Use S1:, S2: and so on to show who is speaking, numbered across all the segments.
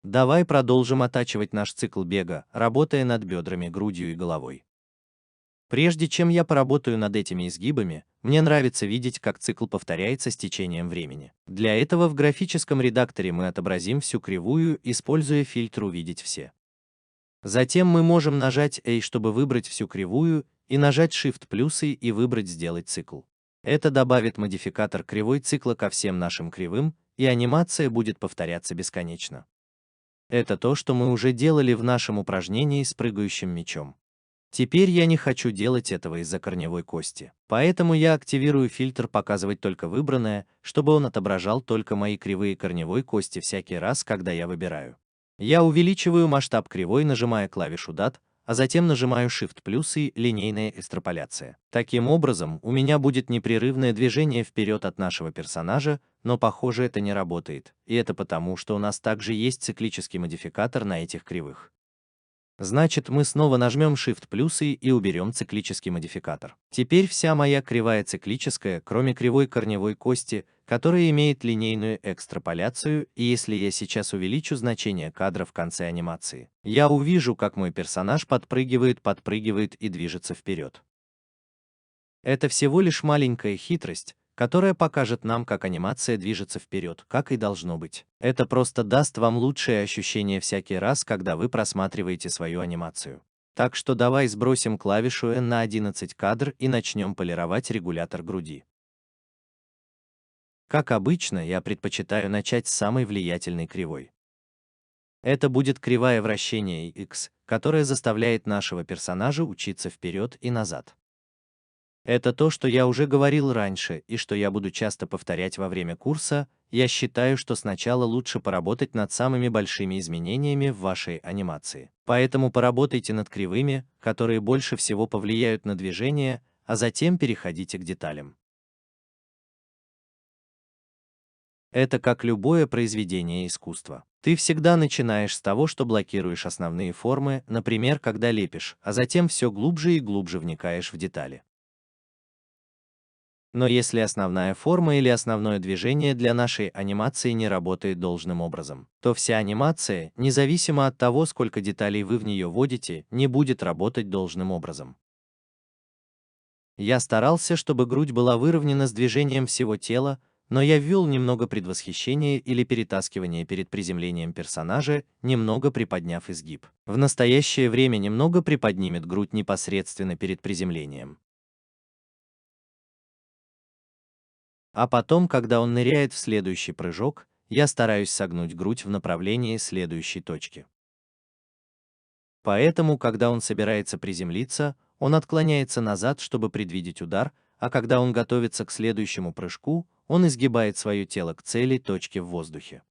S1: Давай продолжим оттачивать наш цикл бега, работая над бедрами, грудью и головой. Прежде чем я поработаю над этими изгибами, мне нравится видеть, как цикл повторяется с течением времени. Для этого в графическом редакторе мы отобразим всю кривую, используя фильтр «Увидеть все». Затем мы можем нажать A, чтобы выбрать всю кривую, и нажать Shift плюсы и выбрать «Сделать цикл». Это добавит модификатор кривой цикла ко всем нашим кривым, и анимация будет повторяться бесконечно. Это то, что мы уже делали в нашем упражнении с прыгающим мячом. Теперь я не хочу делать этого из-за корневой кости. Поэтому я активирую фильтр «Показывать только выбранное», чтобы он отображал только мои кривые корневой кости всякий раз, когда я выбираю. Я увеличиваю масштаб кривой, нажимая клавишу DAT, а затем нажимаю Shift плюс и линейная экстраполяция. Таким образом, у меня будет непрерывное движение вперед от нашего персонажа, но похоже, это не работает. И это потому, что у нас также есть циклический модификатор на этих кривых. Значит, мы снова нажмем Shift плюсы и уберем циклический модификатор. Теперь вся моя кривая циклическая, кроме кривой корневой кости, которая имеет линейную экстраполяцию, и если я сейчас увеличу значение кадра в конце анимации, я увижу, как мой персонаж подпрыгивает и движется вперед. Это всего лишь маленькая хитрость, которая покажет нам, как анимация движется вперед, как и должно быть. Это просто даст вам лучшее ощущение всякий раз, когда вы просматриваете свою анимацию. Так что давай сбросим клавишу N на 11 кадр и начнем полировать регулятор груди. Как обычно, я предпочитаю начать с самой влиятельной кривой. Это будет кривая вращения X, которая заставляет нашего персонажа учиться вперед и назад. Это то, что я уже говорил раньше и что я буду часто повторять во время курса. Я считаю, что сначала лучше поработать над самыми большими изменениями в вашей анимации. Поэтому поработайте над кривыми, которые больше всего повлияют на движение, а затем переходите к деталям. Это как любое произведение искусства. Ты всегда начинаешь с того, что блокируешь основные формы, например, когда лепишь, а затем все глубже и глубже вникаешь в детали. Но если основная форма или основное движение для нашей анимации не работает должным образом, то вся анимация, независимо от того, сколько деталей вы в нее вводите, не будет работать должным образом. Я старался, чтобы грудь была выровнена с движением всего тела, но я ввел немного предвосхищения или перетаскивания перед приземлением персонажа, немного приподняв изгиб. В настоящее время немного приподнимет грудь непосредственно перед приземлением. А потом, когда он ныряет в следующий прыжок, я стараюсь согнуть грудь в направлении следующей точки. Поэтому, когда он собирается приземлиться, он отклоняется назад, чтобы предвидеть удар, а когда он готовится к следующему прыжку, он изгибает свое тело к цели точки в воздухе.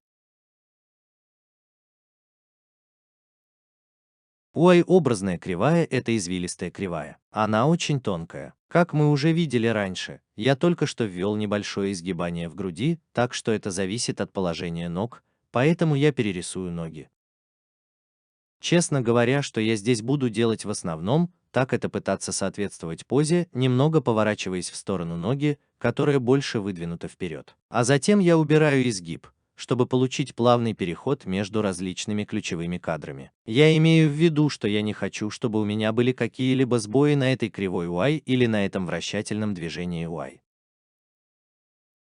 S1: Образная кривая — это извилистая кривая. Она очень тонкая. Как мы уже видели раньше, я только что ввел небольшое изгибание в груди, так что это зависит от положения ног, поэтому я перерисую ноги. Честно говоря, что я здесь буду делать в основном, так это пытаться соответствовать позе, немного поворачиваясь в сторону ноги, которая больше выдвинута вперед. А затем я убираю изгиб, чтобы получить плавный переход между различными ключевыми кадрами. Я имею в виду, что я не хочу, чтобы у меня были какие-либо сбои на этой кривой Y или на этом вращательном движении Y.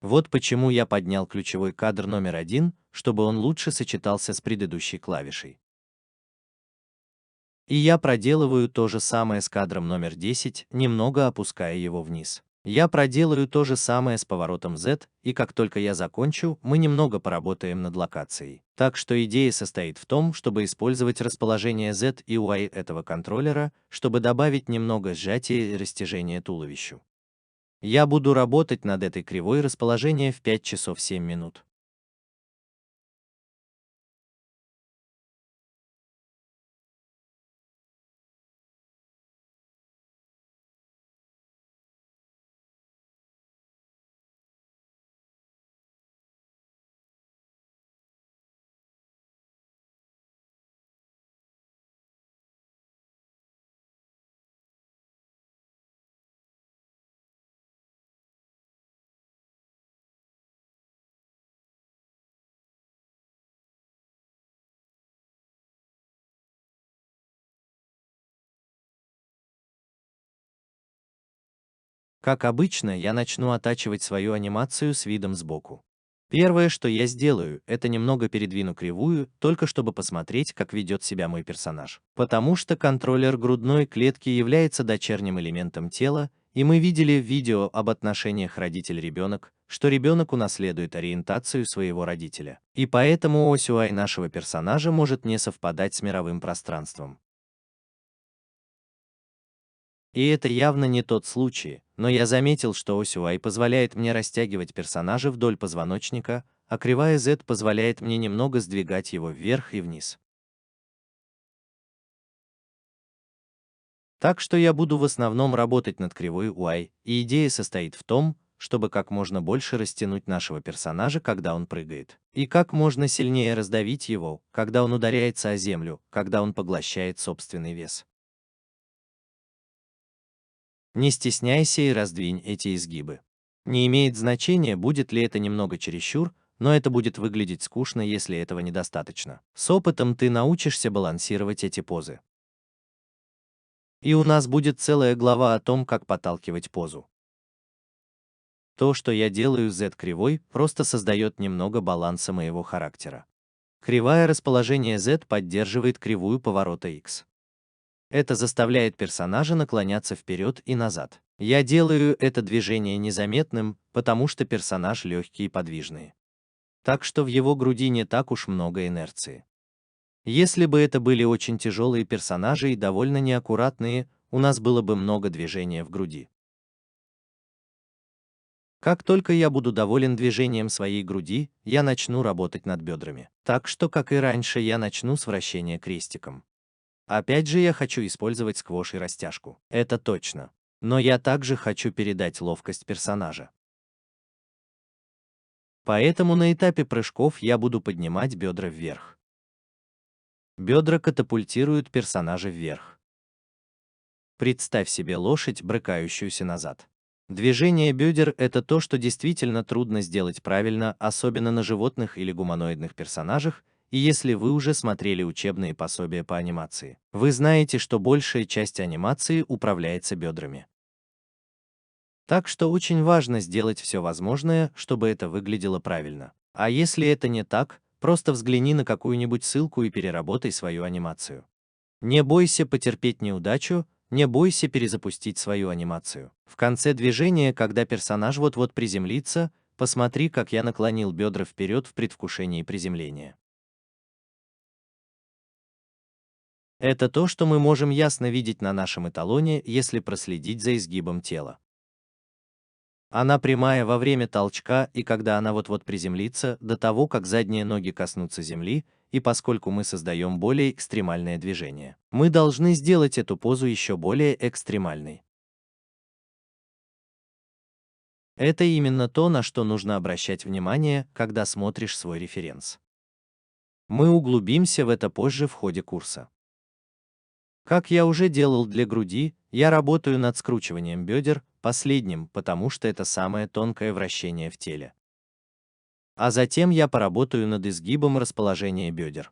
S1: Вот почему я поднял ключевой кадр номер 1, чтобы он лучше сочетался с предыдущей клавишей. И я проделываю то же самое с кадром номер 10, немного опуская его вниз. Я проделаю то же самое с поворотом Z, и как только я закончу, мы немного поработаем над локацией. Так что идея состоит в том, чтобы использовать расположение Z и Y этого контроллера, чтобы добавить немного сжатия и растяжения туловищу. Я буду работать над этой кривой расположения в 5 часов 7 минут. Как обычно, я начну оттачивать свою анимацию с видом сбоку. Первое, что я сделаю, это немного передвину кривую, только чтобы посмотреть, как ведет себя мой персонаж. Потому что контроллер грудной клетки является дочерним элементом тела, и мы видели в видео об отношениях родитель-ребенок, что ребенок унаследует ориентацию своего родителя. И поэтому ось UI нашего персонажа может не совпадать с мировым пространством. И это явно не тот случай, но я заметил, что ось Y позволяет мне растягивать персонажа вдоль позвоночника, а кривая Z позволяет мне немного сдвигать его вверх и вниз. Так что я буду в основном работать над кривой Y, и идея состоит в том, чтобы как можно больше растянуть нашего персонажа, когда он прыгает, и как можно сильнее раздавить его, когда он ударяется о землю, когда он поглощает собственный вес. Не стесняйся и раздвинь эти изгибы. Не имеет значения, будет ли это немного чересчур, но это будет выглядеть скучно, если этого недостаточно. С опытом ты научишься балансировать эти позы. И у нас будет целая глава о том, как подталкивать позу. То, что я делаю с Z-кривой, просто создает немного баланса моего характера. Кривая расположения Z поддерживает кривую поворота X. Это заставляет персонажа наклоняться вперед и назад. Я делаю это движение незаметным, потому что персонаж легкий и подвижный. Так что в его груди не так уж много инерции. Если бы это были очень тяжелые персонажи и довольно неаккуратные, у нас было бы много движения в груди. Как только я буду доволен движением своей груди, я начну работать над бедрами. Так что, как и раньше, я начну с вращения крестиком. Опять же, я хочу использовать сквош и растяжку. Это точно. Но я также хочу передать ловкость персонажа. Поэтому на этапе прыжков я буду поднимать бедра вверх. Бедра катапультируют персонажа вверх. Представь себе лошадь, брыкающуюся назад. Движение бедер – это то, что действительно трудно сделать правильно, особенно на животных или гуманоидных персонажах, и если вы уже смотрели учебные пособия по анимации, вы знаете, что большая часть анимации управляется бедрами. Так что очень важно сделать все возможное, чтобы это выглядело правильно. А если это не так, просто взгляни на какую-нибудь ссылку и переработай свою анимацию. Не бойся потерпеть неудачу, не бойся перезапустить свою анимацию. В конце движения, когда персонаж вот-вот приземлится, посмотри, как я наклонил бедра вперед в предвкушении приземления. Это то, что мы можем ясно видеть на нашем эталоне, если проследить за изгибом тела. Она прямая во время толчка и когда она вот-вот приземлится, до того, как задние ноги коснутся земли, и поскольку мы создаем более экстремальное движение, мы должны сделать эту позу еще более экстремальной. Это именно то, на что нужно обращать внимание, когда смотришь свой референс. Мы углубимся в это позже в ходе курса. Как я уже делал для груди, я работаю над скручиванием бедер, последним, потому что это самое тонкое вращение в теле. А затем я поработаю над изгибом расположения бедер.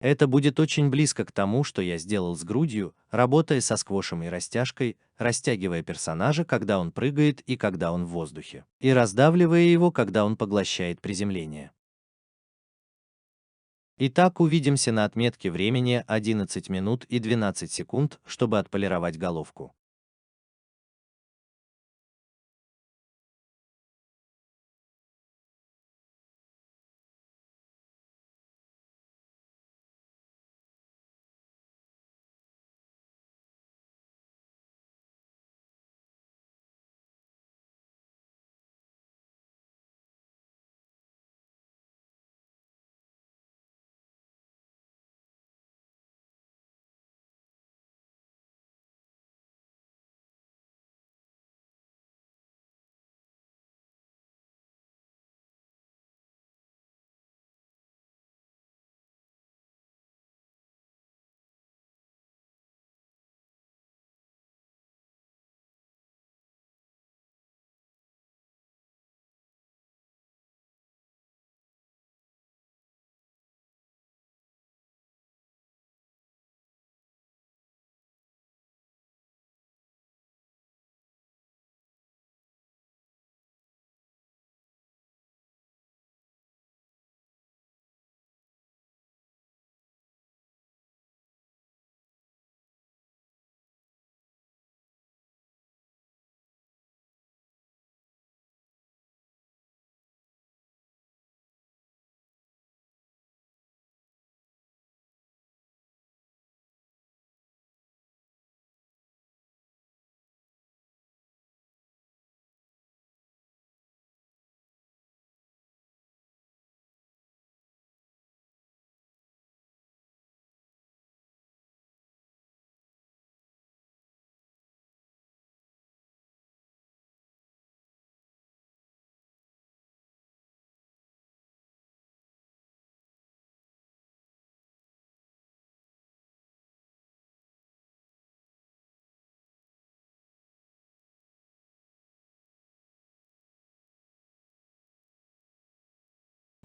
S1: Это будет очень близко к тому, что я сделал с грудью, работая со сквошем и растяжкой, растягивая персонажа, когда он прыгает и когда он в воздухе, и раздавливая его, когда он поглощает приземление. Итак, увидимся на отметке времени 11 минут и 12 секунд, чтобы отполировать головку.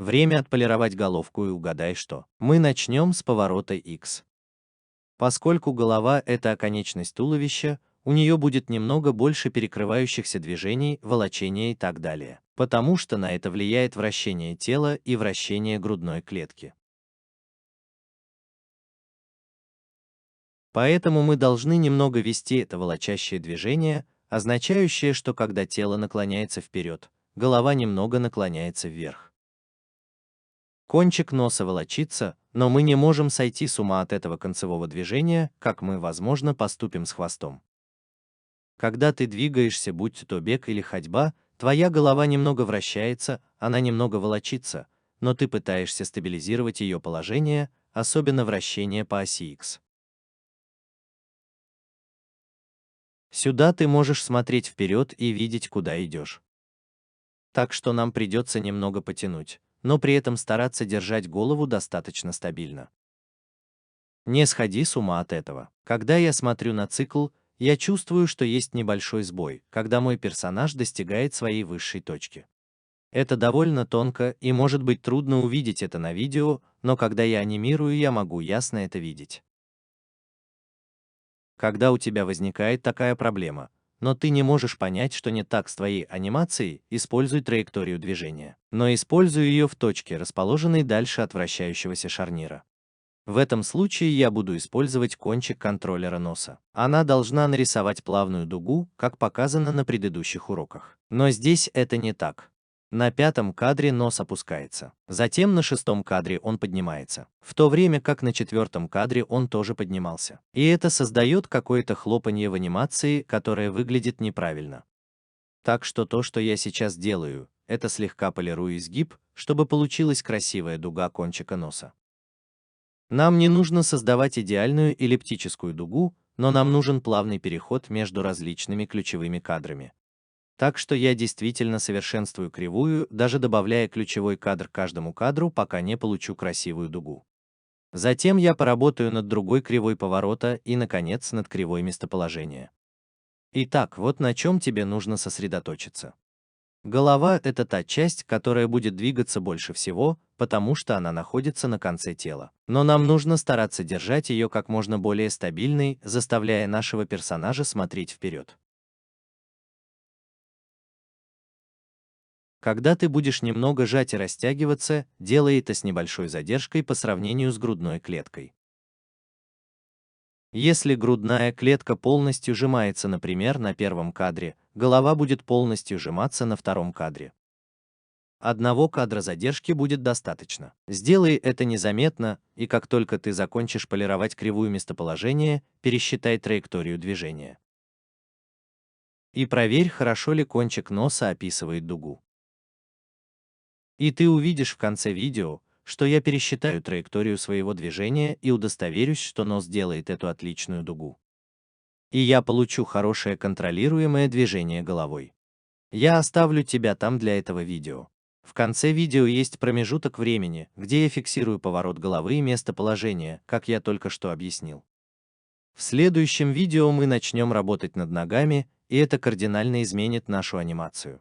S1: Время отполировать головку и угадай что. Мы начнем с поворота X. Поскольку голова — это оконечность туловища, у нее будет немного больше перекрывающихся движений, волочения и так далее, потому что на это влияет вращение тела и вращение грудной клетки. Поэтому мы должны немного вести это волочащее движение, означающее, что когда тело наклоняется вперед, голова немного наклоняется вверх. Кончик носа волочится, но мы не можем сойти с ума от этого концевого движения, как мы, возможно, поступим с хвостом. Когда ты двигаешься, будь то бег или ходьба, твоя голова немного вращается, она немного волочится, но ты пытаешься стабилизировать ее положение, особенно вращение по оси X. Сюда ты можешь смотреть вперед и видеть, куда идешь. Так что нам придется немного потянуть, но при этом стараться держать голову достаточно стабильно. Не сходи с ума от этого. Когда я смотрю на цикл, я чувствую, что есть небольшой сбой, когда мой персонаж достигает своей высшей точки. Это довольно тонко, и может быть трудно увидеть это на видео, но когда я анимирую, я могу ясно это видеть. Когда у тебя возникает такая проблема, но ты не можешь понять, что не так с твоей анимацией, используй траекторию движения, но используй ее в точке, расположенной дальше от вращающегося шарнира. В этом случае я буду использовать кончик контроллера носа. Она должна нарисовать плавную дугу, как показано на предыдущих уроках. Но здесь это не так. На пятом кадре нос опускается. Затем на шестом кадре он поднимается. В то время как на четвертом кадре он тоже поднимался. И это создает какое-то хлопанье в анимации, которое выглядит неправильно. Так что то, что я сейчас делаю, это слегка полирую изгиб, чтобы получилась красивая дуга кончика носа. Нам не нужно создавать идеальную эллиптическую дугу, но нам нужен плавный переход между различными ключевыми кадрами. Так что я действительно совершенствую кривую, даже добавляя ключевой кадр к каждому кадру, пока не получу красивую дугу. Затем я поработаю над другой кривой поворота и, наконец, над кривой местоположения. Итак, вот на чем тебе нужно сосредоточиться. Голова — это та часть, которая будет двигаться больше всего, потому что она находится на конце тела. Но нам нужно стараться держать ее как можно более стабильной, заставляя нашего персонажа смотреть вперед. Когда ты будешь немного жать и растягиваться, делай это с небольшой задержкой по сравнению с грудной клеткой. Если грудная клетка полностью сжимается, например, на первом кадре, голова будет полностью сжиматься на втором кадре. Одного кадра задержки будет достаточно. Сделай это незаметно, и как только ты закончишь полировать кривую местоположения, пересчитай траекторию движения. И проверь, хорошо ли кончик носа описывает дугу. И ты увидишь в конце видео, что я пересчитаю траекторию своего движения и удостоверюсь, что нос делает эту отличную дугу. И я получу хорошее контролируемое движение головой. Я оставлю тебя там для этого видео. В конце видео есть промежуток времени, где я фиксирую поворот головы и местоположение, как я только что объяснил. В следующем видео мы начнем работать над ногами, и это кардинально изменит нашу анимацию.